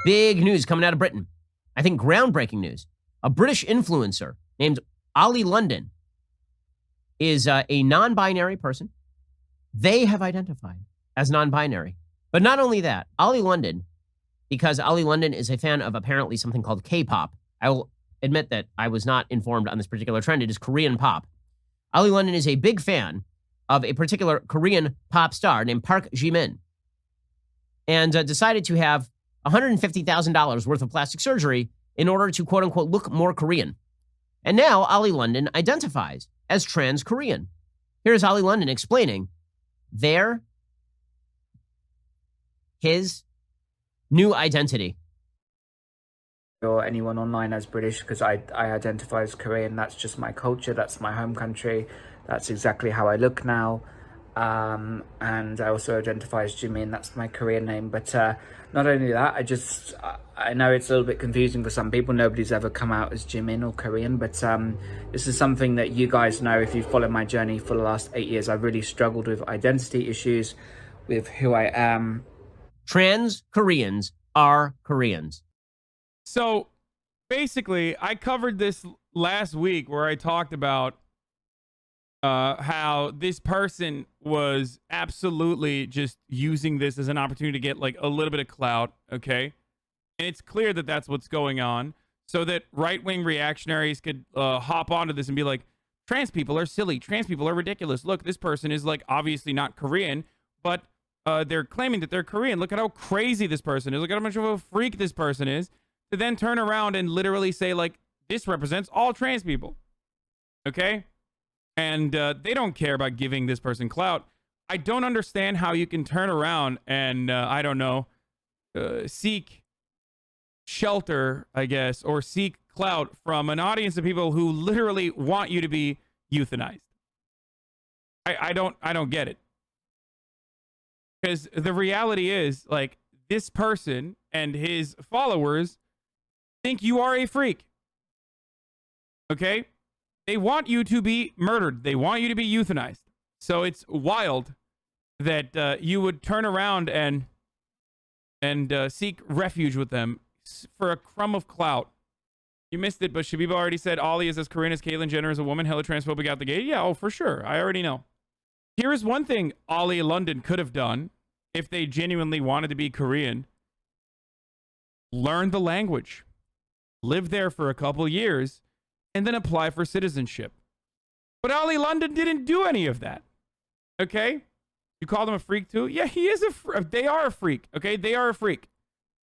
Big news coming out of Britain. I think groundbreaking news. A British influencer named Oli London is a non-binary person. They have identified as non-binary. But not only that, Oli London, because Oli London is a fan of apparently something called K-pop. I will admit that I was not informed on this particular trend. It is Korean pop. Oli London is a big fan of a particular Korean pop star named Park Ji-min, and decided to have $150,000 worth of plastic surgery in order to, quote unquote, look more Korean. And now Oli London identifies as trans Korean. Here's Oli London explaining his new identity. Or anyone online as British, because I identify as Korean. That's just my culture. That's my home country. That's exactly how I look now. And I also identify as Jimin. That's my Korean name. But not only that, I know it's a little bit confusing for some people. Nobody's ever come out as Jimin or Korean, but this is something that you guys know if you've followed my journey for the last 8 years. I've really struggled with identity issues, with who I am. Trans Koreans are Koreans. So basically, I covered this last week where I talked about how this person was absolutely just using this as an opportunity to get like a little bit of clout, okay? And it's clear that that's what's going on, so that right-wing reactionaries could hop onto this and be like, trans people are silly, trans people are ridiculous. Look, this person is like obviously not Korean, but they're claiming that they're Korean. Look at how crazy this person is. Look at how much of a freak this person is. To then turn around and literally say like, this represents all trans people, okay? And they don't care about giving this person clout. I don't understand how you can turn around and, I don't know, seek shelter, I guess, or seek clout from an audience of people who literally want you to be euthanized. I don't get it. Because the reality is, like, this person and his followers think you are a freak. Okay? They want you to be murdered. They want you to be euthanized. So it's wild that you would turn around and seek refuge with them for a crumb of clout. You missed it, but Shabiba already said Ollie is as Korean as Caitlyn Jenner is a woman, hella transphobic out the gate. Yeah, oh, for sure. I already know. Here is one thing Oli London could have done if they genuinely wanted to be Korean. Learn the language. Live there for a couple years, and then apply for citizenship. But Oli London didn't do any of that. Okay? You call them a freak too? Yeah, he is they are a freak. Okay? They are a freak.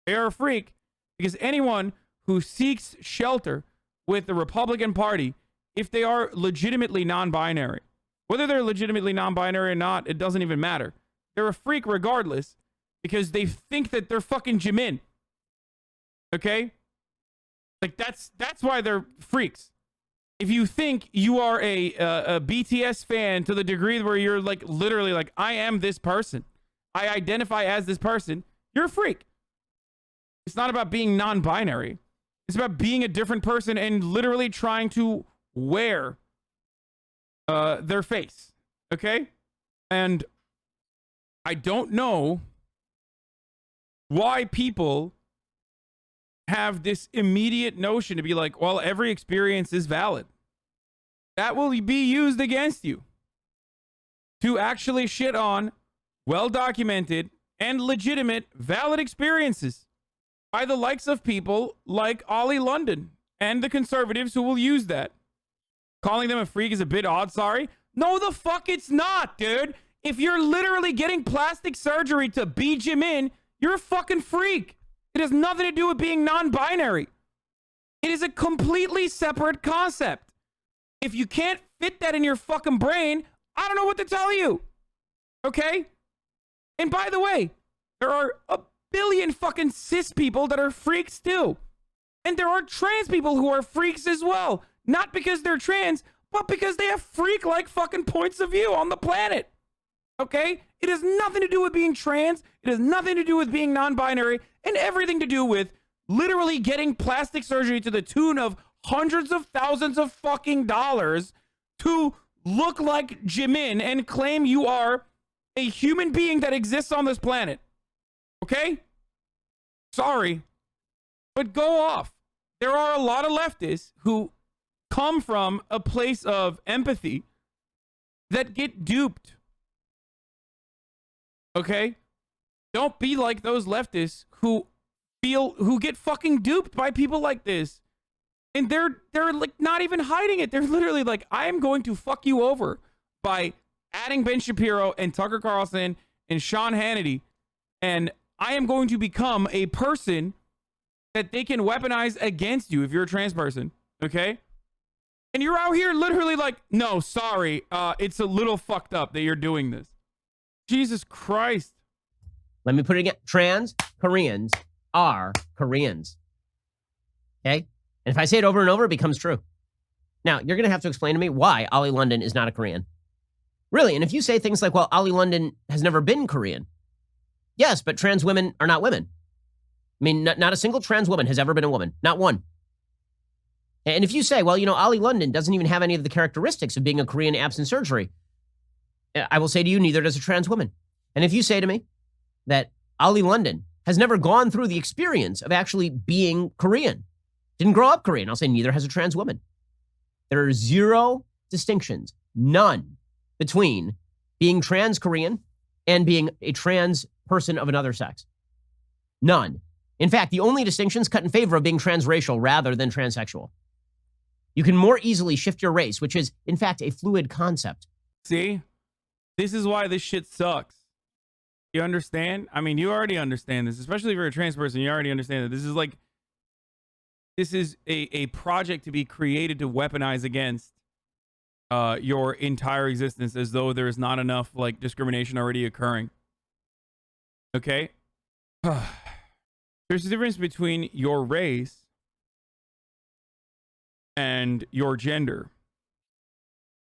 They are a freak because anyone who seeks shelter with the Republican Party, if they are legitimately non-binary, whether they're legitimately non-binary or not, it doesn't even matter. They're a freak regardless because they think that they're fucking Jimin. Okay? Like, that's why they're freaks. If you think you are a BTS fan to the degree where you're like literally like, I am this person, I identify as this person, you're a freak. It's not about being non-binary. It's about being a different person and literally trying to wear their face. Okay? And I don't know why people have this immediate notion to be like, well, every experience is valid. That will be used against you to actually shit on well-documented and legitimate valid experiences by the likes of people like Oli London and the conservatives who will use that. Calling them a freak is a bit odd, sorry. No, the fuck it's not, dude. If you're literally getting plastic surgery to be Jimin, you're a fucking freak. It has nothing to do with being non-binary. It is a completely separate concept. If you can't fit that in your fucking brain, I don't know what to tell you. Okay? And by the way, there are a billion fucking cis people that are freaks too. And there are trans people who are freaks as well. Not because they're trans, but because they have freak-like fucking points of view on the planet. Okay? It has nothing to do with being trans. It has nothing to do with being non-binary, and everything to do with literally getting plastic surgery to the tune of hundreds of thousands of fucking dollars to look like Jimin and claim you are a human being that exists on this planet. Okay? Sorry. But go off. There are a lot of leftists who come from a place of empathy that get duped. Okay? Don't be like those leftists who get fucking duped by people like this. And they're like not even hiding it. They're literally like, I am going to fuck you over by adding Ben Shapiro and Tucker Carlson and Sean Hannity, and I am going to become a person that they can weaponize against you if you're a trans person, okay? And you're out here literally like, no, sorry, it's a little fucked up that you're doing this. Jesus Christ. Let me put it again. Trans Koreans are Koreans. Okay? And if I say it over and over, it becomes true. Now, you're going to have to explain to me why Oli London is not a Korean. Really, and if you say things like, well, Oli London has never been Korean. Yes, but trans women are not women. I mean, not a single trans woman has ever been a woman. Not one. And if you say, well, Oli London doesn't even have any of the characteristics of being a Korean absent surgery, I will say to you, neither does a trans woman. And if you say to me that Oli London has never gone through the experience of actually being Korean, didn't grow up Korean, I'll say neither has a trans woman. There are zero distinctions, none, between being trans Korean and being a trans person of another sex. None. In fact, the only distinctions cut in favor of being transracial rather than transsexual. You can more easily shift your race, which is, in fact, a fluid concept. See? This is why this shit sucks. You understand? I mean, you already understand this, especially if you're a trans person. You already understand that this is a project to be created to weaponize against your entire existence, as though there is not enough like discrimination already occurring. Okay? There's a difference between your race and your gender.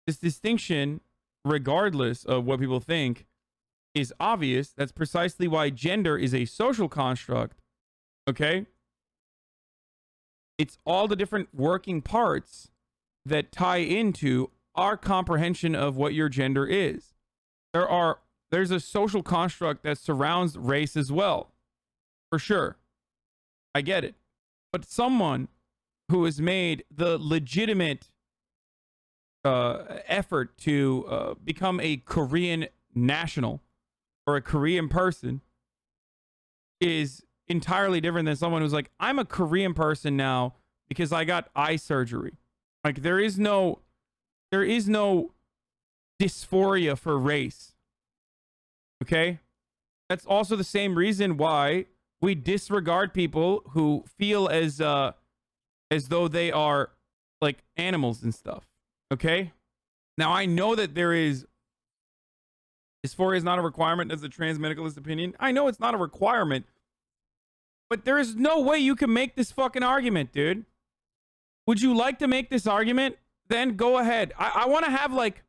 This distinction, regardless of what people think, is obvious. That's precisely why gender is a social construct. Okay? It's all the different working parts that tie into our comprehension of what your gender is. There's a social construct that surrounds race as well. For sure. I get it. But someone who has made the legitimate effort to become a Korean national or a Korean person is entirely different than someone who's like, I'm a Korean person now because I got eye surgery. Like, there is no dysphoria for race. Okay? That's also the same reason why we disregard people who feel as though they are like animals and stuff. Okay? Now, I know that dysphoria is not a requirement as a trans medicalist opinion. I know it's not a requirement, but there is no way you can make this fucking argument, dude. Would you like to make this argument? Then go ahead. I want to have like,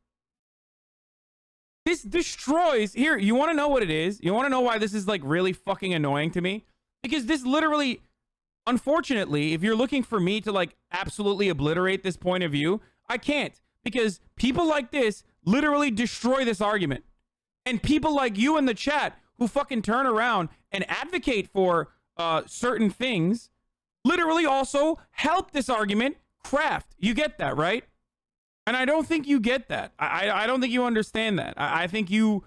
this destroys, here, you want to know what it is? You want to know why this is like really fucking annoying to me? Because this literally, unfortunately, if you're looking for me to like absolutely obliterate this point of view, I can't. Because people like this literally destroy this argument. And people like you in the chat who fucking turn around and advocate for certain things literally also help this argument craft. You get that, right? And I don't think you get that. I don't think you understand that. I think you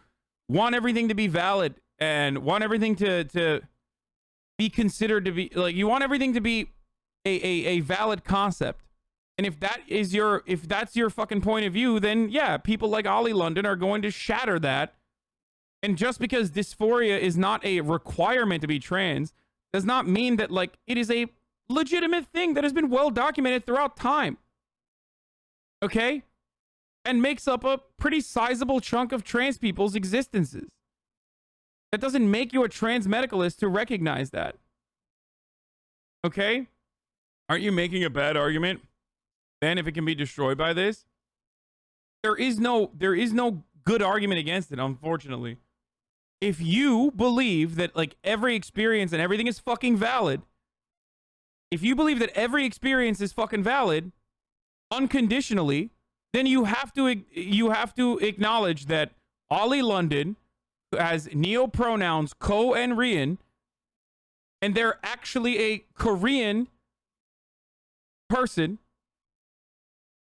want everything to be valid and want everything to be considered to be like, you want everything to be a valid concept. And if that's your fucking point of view, then yeah, people like Oli London are going to shatter that. And just because dysphoria is not a requirement to be trans does not mean that like it is a legitimate thing that has been well documented throughout time. Okay? And makes up a pretty sizable chunk of trans people's existences. That doesn't make you a trans medicalist to recognize that. Okay? Aren't you making a bad argument? Then if it can be destroyed by this? There is no good argument against it, unfortunately. If you believe that like every experience and everything is fucking valid, if you believe that every experience is fucking valid unconditionally, then you have to acknowledge that Oli London, who has neo pronouns ko and rian, and they're actually a Korean person,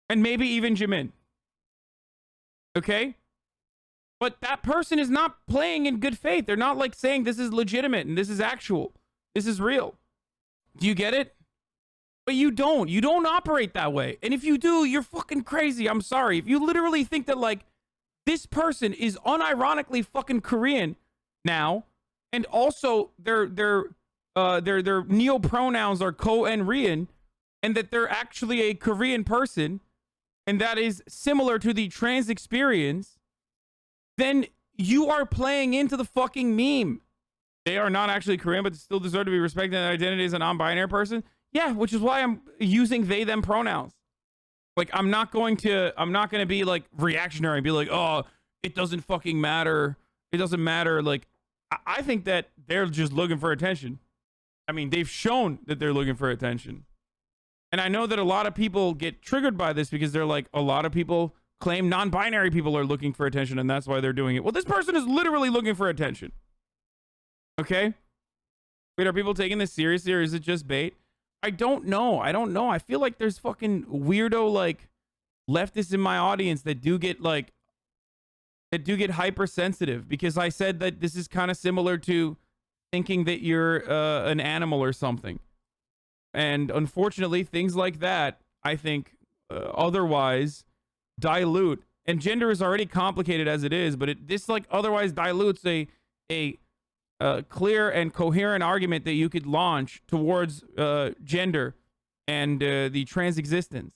and maybe even Jimin. Okay? But that person is not playing in good faith. They're not like saying this is legitimate and this is actual. This is real. Do you get it? But you don't. You don't operate that way. And if you do, you're fucking crazy. I'm sorry. If you literally think that like this person is unironically fucking Korean now, and also their neo pronouns are ko and rian, and that they're actually a Korean person, and that is similar to the trans experience, then you are playing into the fucking meme. They are not actually Korean, but still deserve to be respected in their identity as a non-binary person. Yeah, which is why I'm using they them pronouns. Like I'm not going to be like reactionary and be like, oh, it doesn't fucking matter. It doesn't matter. Like I think that they're just looking for attention. I mean, they've shown that they're looking for attention. And I know that a lot of people get triggered by this because they're like, a lot of people claim non-binary people are looking for attention and that's why they're doing it. Well, this person is literally looking for attention. Okay? Wait, are people taking this seriously or is it just bait? I don't know. I feel like there's fucking weirdo like leftists in my audience that do get hypersensitive because I said that this is kind of similar to thinking that you're an animal or something. And unfortunately, things like that, I think, otherwise dilute. And gender is already complicated as it is, but this like otherwise dilutes a clear and coherent argument that you could launch towards gender and the trans existence.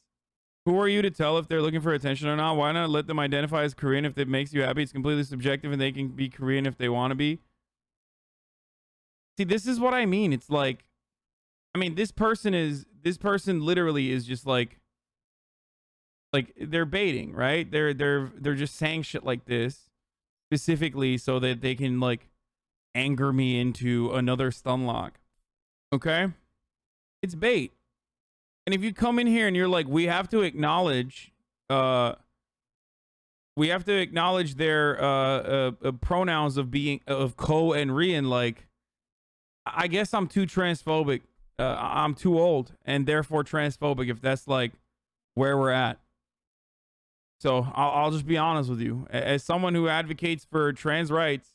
Who are you to tell if they're looking for attention or not? Why not let them identify as Korean if it makes you happy? It's completely subjective and they can be Korean if they want to be. See, this is what I mean. It's like, I mean, this person literally is just like they're baiting, right? They're just saying shit like this specifically so that they can like anger me into another stun lock. Okay? It's bait. And if you come in here and you're like, we have to acknowledge their pronouns of being of ko and rian, like I guess I'm too transphobic. I'm too old and therefore transphobic if that's like where we're at. So I'll just be honest with you. As someone who advocates for trans rights,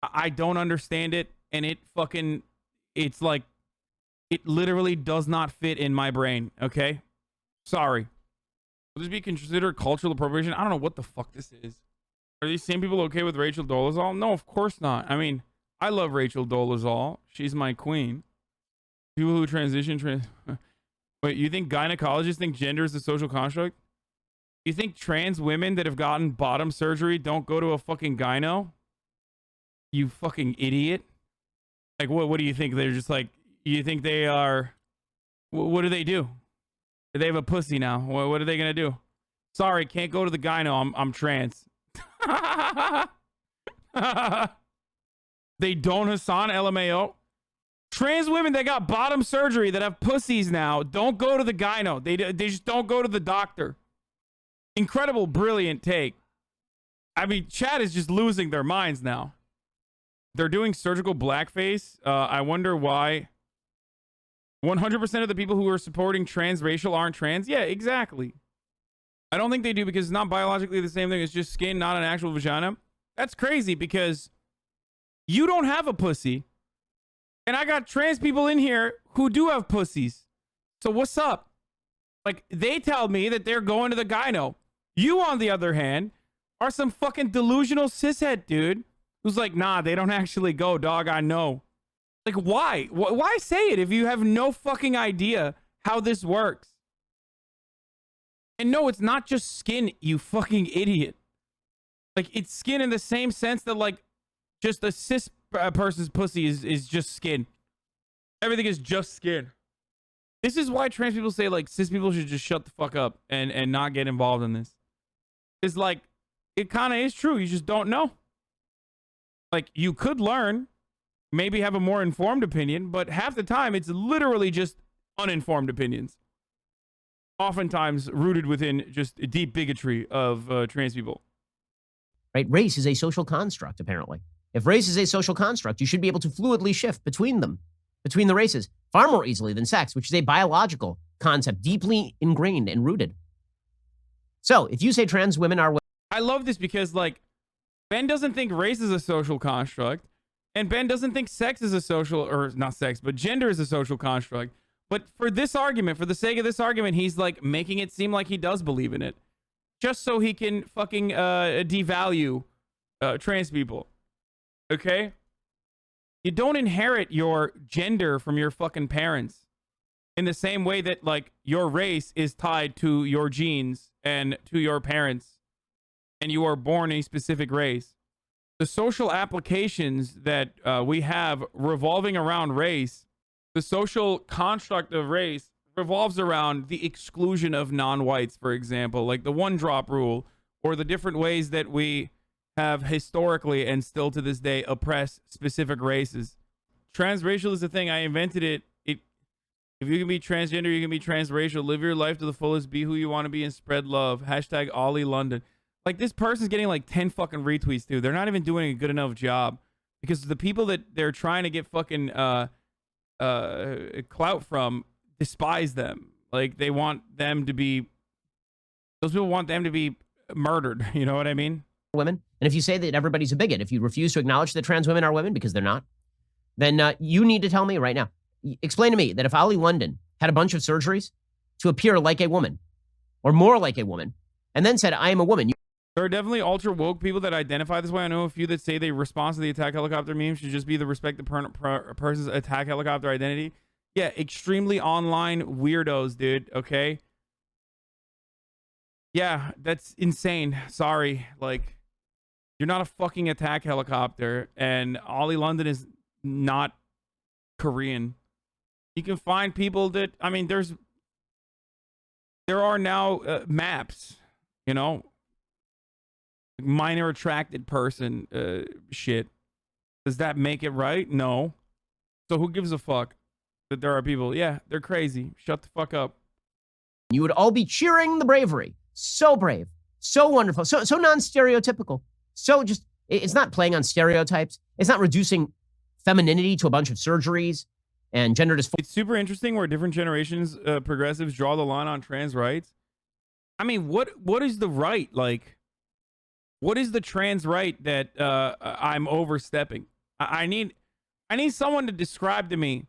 I don't understand it. And it's like, it literally does not fit in my brain. Okay. Sorry. Will this be considered cultural appropriation? I don't know what the fuck this is. Are these same people okay with Rachel Dolezal? No, of course not. I mean, I love Rachel Dolezal. She's my queen. People who transition Wait, you think gynecologists think gender is a social construct? You think trans women that have gotten bottom surgery don't go to a fucking gyno? You fucking idiot. Like, what do you think? They're just like, you think they are, what do? They have a pussy now. What are they going to do? Sorry, can't go to the gyno. I'm trans. They don't, Hasan, LMAO. Trans women that got bottom surgery that have pussies now don't go to the gyno. They just don't go to the doctor. Incredible, brilliant take. I mean, chat is just losing their minds now. They're doing surgical blackface. I wonder why 100% of the people who are supporting transracial aren't trans. Yeah, exactly. I don't think they do because it's not biologically the same thing. It's just skin, not an actual vagina. That's crazy because you don't have a pussy. And I got trans people in here who do have pussies. So what's up? Like, they tell me that they're going to the gyno. You, on the other hand, are some fucking delusional cishet dude who's like, nah, they don't actually go, dog. I know. Like, why? Why say it if you have no fucking idea how this works? And no, it's not just skin, you fucking idiot. Like, it's skin in the same sense that, like, just a cis person's pussy is just skin. Everything is just skin. This is why trans people say, like, cis people should just shut the fuck up and not get involved in this. It's like, it kind of is true. You just don't know. Like, you could learn, maybe have a more informed opinion, but half the time it's literally just uninformed opinions. Oftentimes rooted within just a deep bigotry of trans people. Right? Race is a social construct, apparently. If race is a social construct, you should be able to fluidly shift between them. between the races far more easily than sex, which is a biological concept deeply ingrained and rooted. So if you say trans women are... I love this because, like, Ben doesn't think race is a social construct, and Ben doesn't think sex is a social, or not sex, but gender is a social construct. But for this argument, for the sake of this argument, he's like making it seem like he does believe in it, just so he can fucking devalue trans people. Okay? You don't inherit your gender from your fucking parents in the same way that, like, your race is tied to your genes and to your parents, and you are born a specific race. The social applications that we have revolving around race, the social construct of race revolves around the exclusion of non-whites, for example, like the one-drop rule, or the different ways that we have historically and still to this day oppressed specific races. Transracial is a thing. I invented it. If you can be transgender, you can be transracial. Live your life to the fullest. Be who you want to be and spread love. Hashtag Oli London. Like, this person's getting like 10 fucking retweets, dude. They're not even doing a good enough job, because the people that they're trying to get fucking clout from despise them. Like, they want them to be, those people want them to be murdered. You know what I mean? Women. And if you say that everybody's a bigot, if you refuse to acknowledge that trans women are women because they're not, then you need to tell me right now. Explain to me that if Oli London had a bunch of surgeries to appear like a woman or more like a woman and then said, I am a woman. There are definitely ultra woke people that identify this way. I know a few that say they respond to the attack helicopter meme should just be the respect the person's attack helicopter identity. Yeah, extremely online weirdos, dude. Okay. Yeah, that's insane. Sorry. Like, you're not a fucking attack helicopter, and Oli London is not Korean. You can find people that, I mean, there are now maps, you know, minor attracted person shit. Does that make it right? No. So who gives a fuck that there are people? Yeah, they're crazy. Shut the fuck up. You would all be cheering the bravery. So brave, so wonderful, so non-stereotypical. So just, it's not playing on stereotypes. It's not reducing femininity to a bunch of surgeries and gender dysphoria. It's super interesting where different generations, progressives draw the line on trans rights. I mean, what is the right? Like, what is the trans right that I'm overstepping? I need someone to describe to me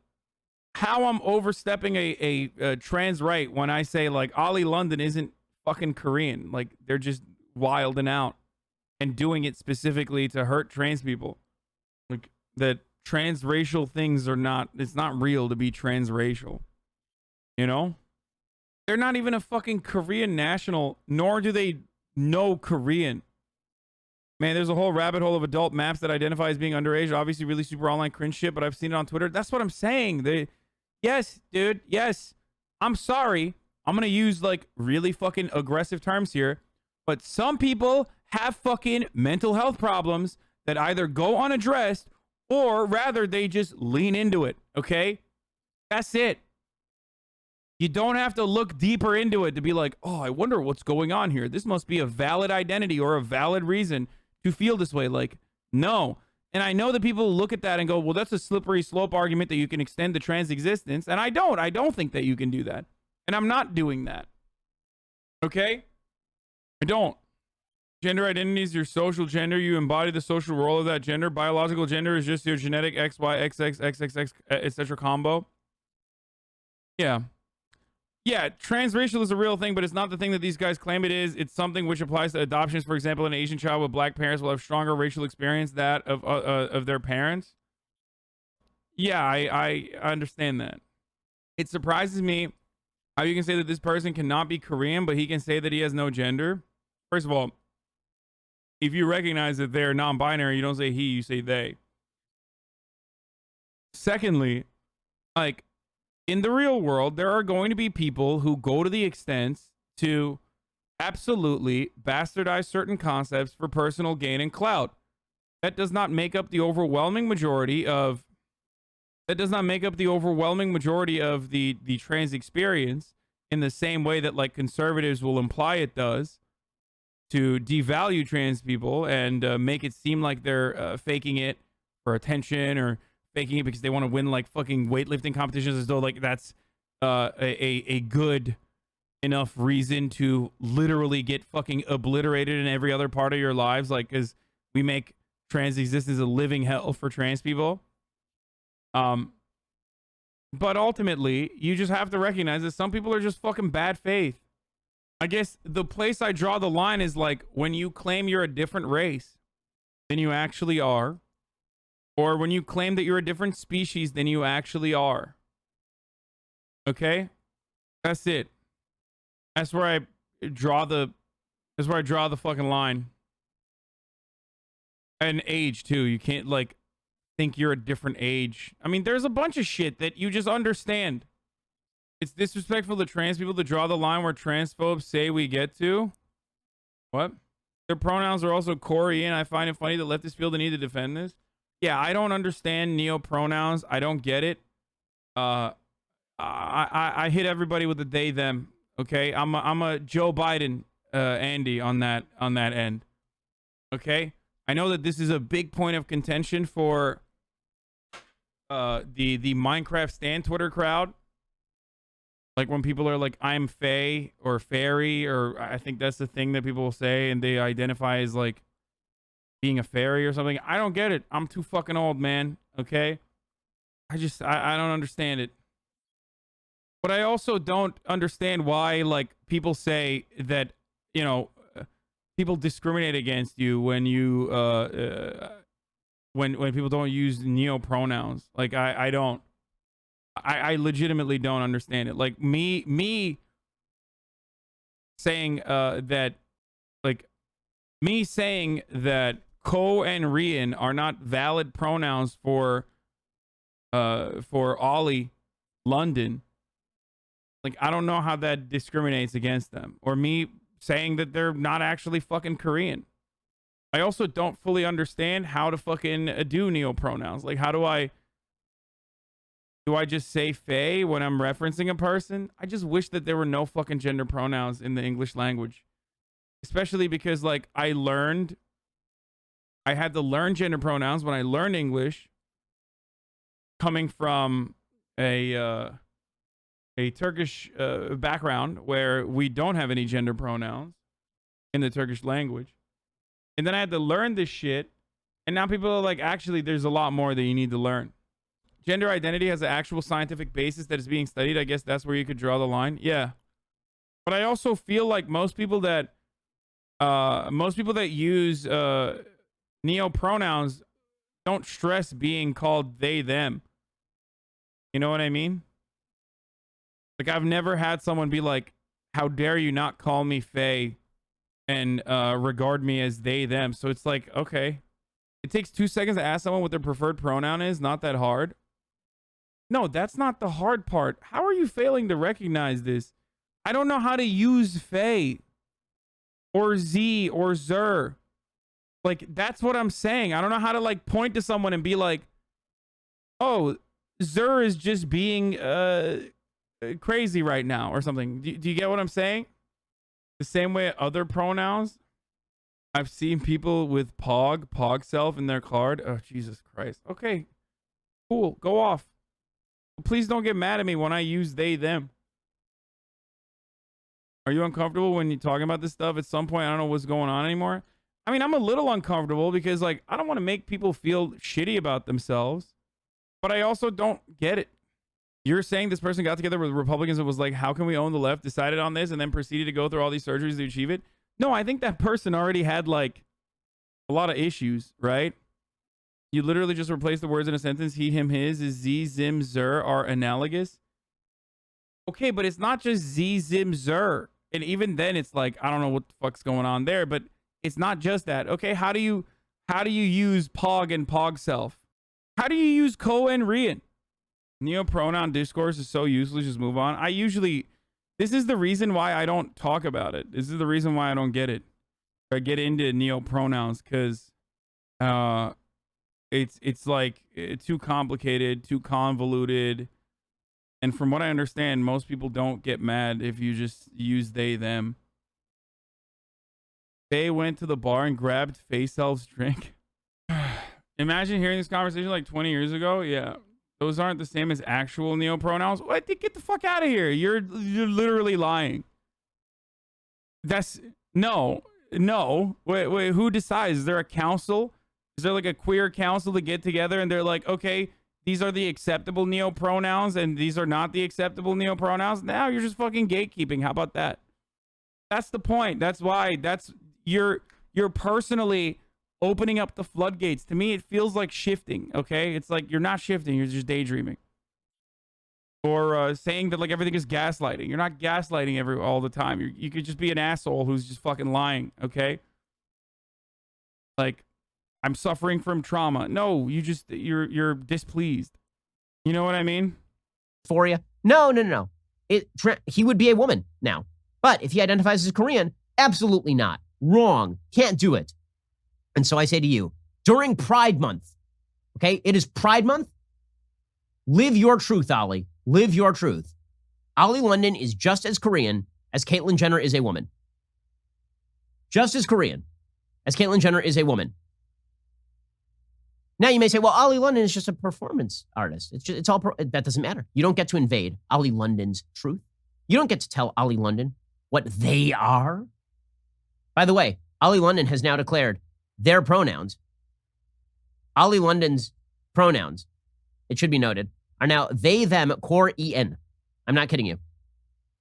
how I'm overstepping a trans right when I say, like, Oli London isn't fucking Korean. Like, they're just wilding out and doing it specifically to hurt trans people. Like, that transracial things are not, it's not real to be transracial. You know? They're not even a fucking Korean national, nor do they know Korean. Man, there's a whole rabbit hole of adult maps that identify as being underage. Obviously, really super online cringe shit, but I've seen it on Twitter. That's what I'm saying. Yes, dude. Yes. I'm sorry. I'm going to use, like, really fucking aggressive terms here. But some people have fucking mental health problems that either go unaddressed or rather they just lean into it. Okay? That's it. You don't have to look deeper into it to be like, oh, I wonder what's going on here. This must be a valid identity or a valid reason to feel this way. Like, no. And I know that people look at that and go, well, that's a slippery slope argument that you can extend to trans existence. And I don't think that you can do that. And I'm not doing that. Okay? I don't. Gender identity is your social gender. You embody the social role of that gender. Biological gender is just your genetic X, Y, X, X, X, X, X, etc. combo. Yeah. Yeah, transracial is a real thing, but it's not the thing that these guys claim it is. It's something which applies to adoptions. For example, an Asian child with black parents will have stronger racial experience that of their parents. Yeah, I understand that. It surprises me how you can say that this person cannot be Korean, but he can say that he has no gender. First of all, if you recognize that they're non-binary, you don't say he, you say they. Secondly, like, in the real world, there are going to be people who go to the extents to absolutely bastardize certain concepts for personal gain and clout. That does not make up the overwhelming majority of the trans experience in the same way that, like, conservatives will imply it does, to devalue trans people and make it seem like they're faking it for attention or faking it because they want to win like fucking weightlifting competitions, as though like that's a good enough reason to literally get fucking obliterated in every other part of your lives, like, because we make trans existence a living hell for trans people. But ultimately, you just have to recognize that some people are just fucking bad faith. I guess the place I draw the line is like when you claim you're a different race than you actually are, or when you claim that you're a different species than you actually are. Okay? That's it. That's where I draw the fucking line. And age too. You can't like think you're a different age. I mean, there's a bunch of shit that you just understand. It's disrespectful to trans people to draw the line where transphobes say we get to. What? Their pronouns are also Korean. I find it funny that leftists feel the need to defend this. Yeah, I don't understand neo-pronouns. I don't get it. I hit everybody with a they them. Okay, I'm a Joe Biden Andy on that end. Okay, I know that this is a big point of contention for the Minecraft Stan Twitter crowd. Like when people are like, I'm Fae or Fairy, or I think that's the thing that people will say, and they identify as like being a fairy or something. I don't get it. I'm too fucking old, man. Okay? I don't understand it. But I also don't understand why like people say that, you know, people discriminate against you when you when people don't use neo pronouns. Like I don't. I legitimately don't understand it. Like me saying that Ko and Rian are not valid pronouns for Oli London. Like, I don't know how that discriminates against them. Or me saying that they're not actually fucking Korean. I also don't fully understand how to fucking do neo pronouns. Like, how do I just say Fae when I'm referencing a person? I just wish that there were no fucking gender pronouns in the English language. Especially because, like, I had to learn gender pronouns when I learned English, coming from a Turkish background where we don't have any gender pronouns in the Turkish language. And then I had to learn this shit. And now people are like, actually, there's a lot more that you need to learn. Gender identity has an actual scientific basis that is being studied. I guess that's where you could draw the line. Yeah. But I also feel like most people that use neo pronouns don't stress being called they them. You know what I mean? Like, I've never had someone be like, how dare you not call me Faye and regard me as they them. So it's like, okay, it takes 2 seconds to ask someone what their preferred pronoun is. Not that hard. No, that's not the hard part. How are you failing to recognize this? I don't know how to use Faye or Z or Zer. Like, that's what I'm saying. I don't know how to like point to someone and be like, oh, Zer is just being crazy right now or something. Do you get what I'm saying? The same way other pronouns. I've seen people with pog self in their card. Oh, Jesus Christ. Okay, cool. Go off. Please don't get mad at me when I use they, them. Are you uncomfortable when you're talking about this stuff? At some point, I don't know what's going on anymore. I mean, I'm a little uncomfortable because, like, I don't want to make people feel shitty about themselves, but I also don't get it. You're saying this person got together with Republicans and was like, how can we own the left, decided on this, and then proceeded to go through all these surgeries to achieve it? No, I think that person already had, like, a lot of issues, right? You literally just replace the words in a sentence. He, him, his is Z, Zim, Zer are analogous. Okay, but it's not just Z, Zim, Zer. And even then, it's like, I don't know what the fuck's going on there, but it's not just that. Okay, how do you use Pog and Pog self? How do you use Ko and Rian? Neo-pronoun discourse is so useless, just move on. This is the reason why I don't talk about it. This is the reason why I don't get it. Or get into neo-pronouns, because it's like too complicated, too convoluted. And from what I understand, most people don't get mad if you just use they, them. They went to the bar and grabbed Faye Self's drink. Imagine hearing this conversation like 20 years ago. Yeah. Those aren't the same as actual neopronouns. What? Get the fuck out of here. You're literally lying. That's no. Wait, who decides? Is there a council? Is there like a queer council to get together and they're like, okay, these are the acceptable neopronouns and these are not the acceptable neopronouns? Now you're just fucking gatekeeping. How about that? That's the point. That's why you're personally opening up the floodgates. To me, it feels like shifting. Okay, it's like you're not shifting, you're just daydreaming, or saying that like everything is gaslighting. You're not gaslighting all the time. You could just be an asshole who's just fucking lying. Like, I'm suffering from trauma. No, you're displeased. You know what I mean? For you? No. He would be a woman now. But if he identifies as Korean, absolutely not. Wrong. Can't do it. And so I say to you, during Pride Month, okay, it is Pride Month. Live your truth, Oli. Live your truth. Oli London is just as Korean as Caitlyn Jenner is a woman. Just as Korean as Caitlyn Jenner is a woman. Now you may say, well, Oli London is just a performance artist. That doesn't matter. You don't get to invade Oli London's truth. You don't get to tell Oli London what they are. By the way, Oli London has now declared their pronouns. Oli London's pronouns, it should be noted, are now they, them, core, en. I'm not kidding you.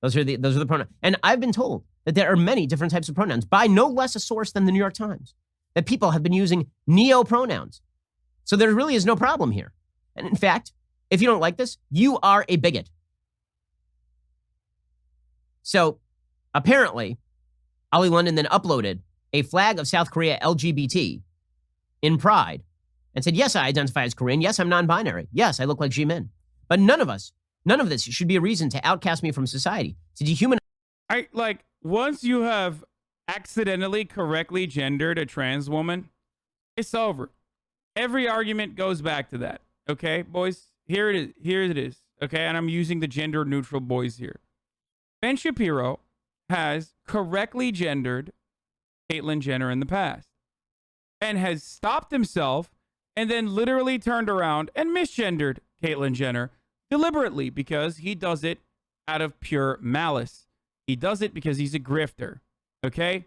Those are the pronouns. And I've been told that there are many different types of pronouns by no less a source than the New York Times, that people have been using neo-pronouns. So there really is no problem here. And in fact, if you don't like this, you are a bigot. So apparently, Oli London then uploaded a flag of South Korea LGBT in Pride and said, yes, I identify as Korean. Yes, I'm non-binary. Yes, I look like Jimin. But none of this should be a reason to outcast me from society, to dehumanize. Once you have accidentally correctly gendered a trans woman, it's over. Every argument goes back to that. Okay, boys, here it is. Okay, and I'm using the gender neutral boys here. Ben Shapiro has correctly gendered Caitlyn Jenner in the past and has stopped himself and then literally turned around and misgendered Caitlyn Jenner deliberately because he does it out of pure malice. He does it because he's a grifter. Okay?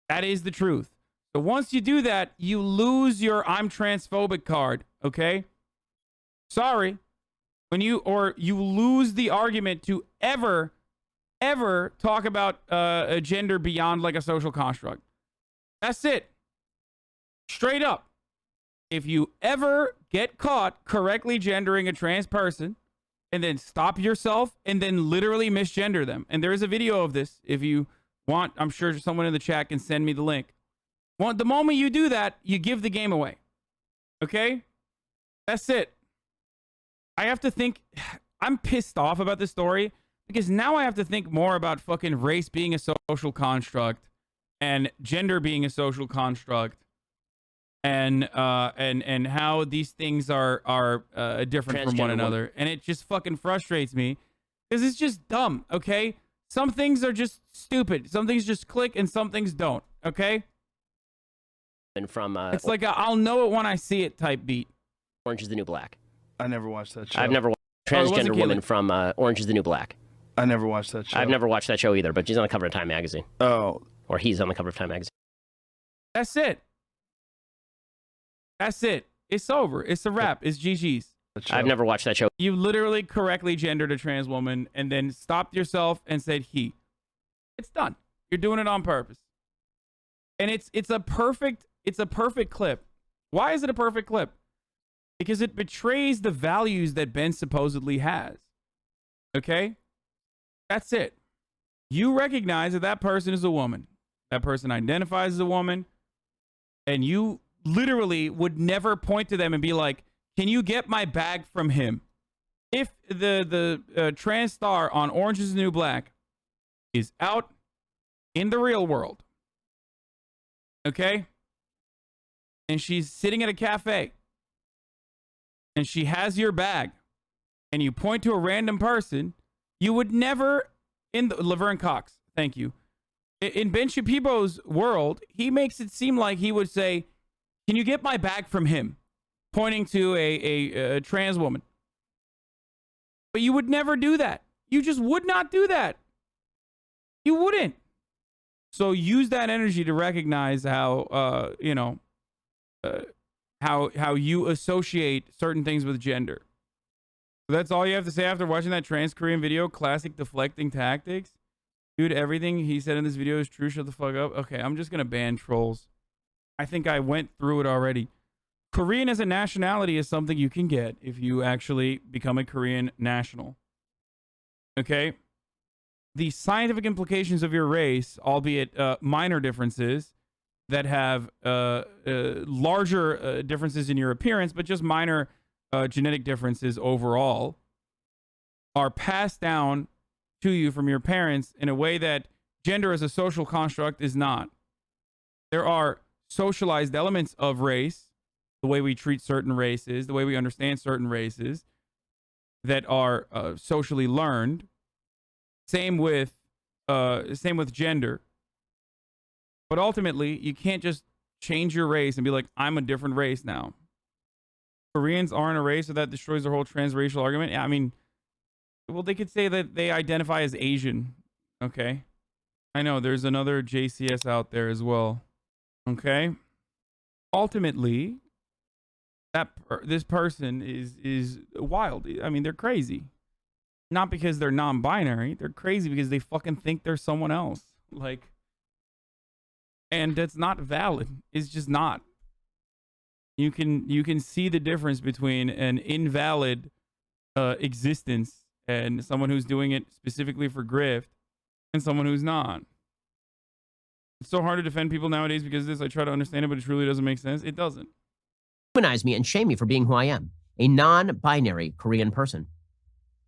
That is the truth. So once you do that, you lose your I'm transphobic card. Okay? Sorry. You lose the argument to ever talk about a gender beyond like a social construct. That's it. Straight up. If you ever get caught correctly gendering a trans person and then stop yourself and then literally misgender them. And there is a video of this. If you want, I'm sure someone in the chat can send me the link. Well, the moment you do that, you give the game away. Okay? That's it. I have to think. I'm pissed off about this story because now I have to think more about fucking race being a social construct and gender being a social construct and how these things are different from one another. And it just fucking frustrates me because it's just dumb. Okay? Some things are just stupid. Some things just click and some things don't. Okay? And from it's like I'll know it when I see it type beat. Orange is the New Black. I never watched that show. I've never watched transgender woman from Orange is the New Black. I never watched that show. I've never watched that show either, but she's on the cover of Time magazine. Oh. Or he's on the cover of Time magazine. That's it. That's it. It's over. It's a wrap. It's GG's. I've never watched that show. You literally correctly gendered a trans woman and then stopped yourself and said he. It's done. You're doing it on purpose. And it's a perfect clip. Why is it a perfect clip? Because it betrays the values that Ben supposedly has. Okay? That's it. You recognize that that person is a woman. That person identifies as a woman. And you literally would never point to them and be like, can you get my bag from him? If the trans star on Orange is the New Black is out in the real world, okay? And she's sitting at a cafe, and she has your bag, and you point to a random person, you would never, Laverne Cox, thank you. In Ben Shapiro's world, he makes it seem like he would say, Can you get my bag from him? Pointing to a trans woman. But you would never do that. You just would not do that. You wouldn't. So use that energy to recognize how, how you associate certain things with gender. That's all you have to say after watching that trans Korean video. Classic deflecting tactics. Dude, everything he said in this video is true. Shut the fuck up. Okay, I'm just going to ban trolls. I think I went through it already. Korean as a nationality is something you can get if you actually become a Korean national. Okay? The scientific implications of your race, albeit minor differences that have larger differences in your appearance, but just minor genetic differences overall, are passed down to you from your parents in a way that gender as a social construct is not. There are socialized elements of race, the way we treat certain races, the way we understand certain races, that are socially learned. Same with gender. But ultimately, you can't just change your race and be like, I'm a different race now. Koreans aren't a race, so that destroys the whole transracial argument. Yeah, I mean, well, they could say that they identify as Asian. Okay. I know there's another JCS out there as well. Okay. Ultimately, this person is wild. I mean, they're crazy. Not because they're non-binary. They're crazy because they fucking think they're someone else. Like, and that's not valid. It's just not. You can see the difference between an invalid existence and someone who's doing it specifically for grift and someone who's not. It's so hard to defend people nowadays because of this. I try to understand it, but it truly doesn't make sense. It doesn't. Humanize me and shame me for being who I am, a non-binary Korean person.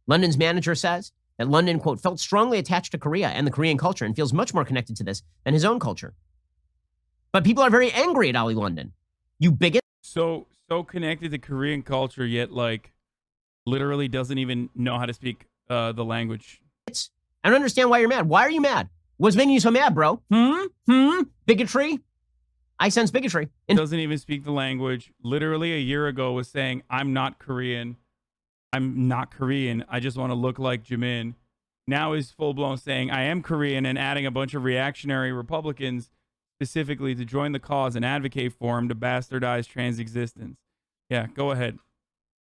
London's manager says that London, quote, felt strongly attached to Korea and the Korean culture and feels much more connected to this than his own culture. But people are very angry at Oli London. You bigot. So connected to Korean culture, yet like literally doesn't even know how to speak the language. I don't understand why you're mad. Why are you mad? What's making you so mad, bro? Bigotry? I sense bigotry. Doesn't even speak the language. Literally a year ago was saying, I'm not Korean. I'm not Korean. I just want to look like Jimin. Now is full-blown saying, I am Korean, and adding a bunch of reactionary Republicans specifically to join the cause and advocate for him to bastardize trans existence. Yeah, go ahead.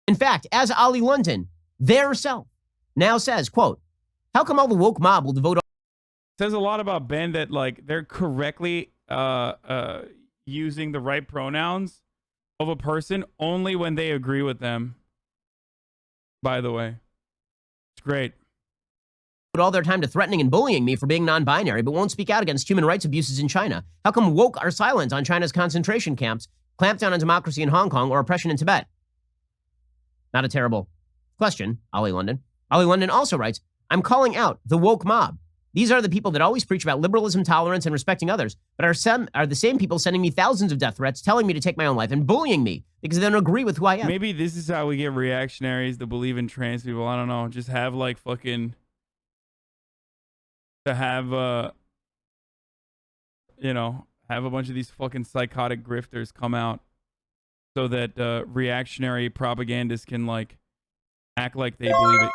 In fact, as Oli London, their self, now says, quote, how come all the woke mob will devote... Says a lot about Ben that like they're correctly using the right pronouns of a person only when they agree with them. By the way, it's great. all their time to threatening and bullying me for being non-binary, but won't speak out against human rights abuses in China? How come woke are silent on China's concentration camps, clampdown on democracy in Hong Kong, or oppression in Tibet? Not a terrible question, Oli London. Oli London also writes, I'm calling out the woke mob. These are the people that always preach about liberalism, tolerance, and respecting others, but are the same people sending me thousands of death threats, telling me to take my own life, and bullying me because they don't agree with who I am. Maybe this is how we get reactionaries that believe in trans people. I don't know. Just have like fucking... to have, you know, have a bunch of these fucking psychotic grifters come out so that reactionary propagandists can like act like they believe it.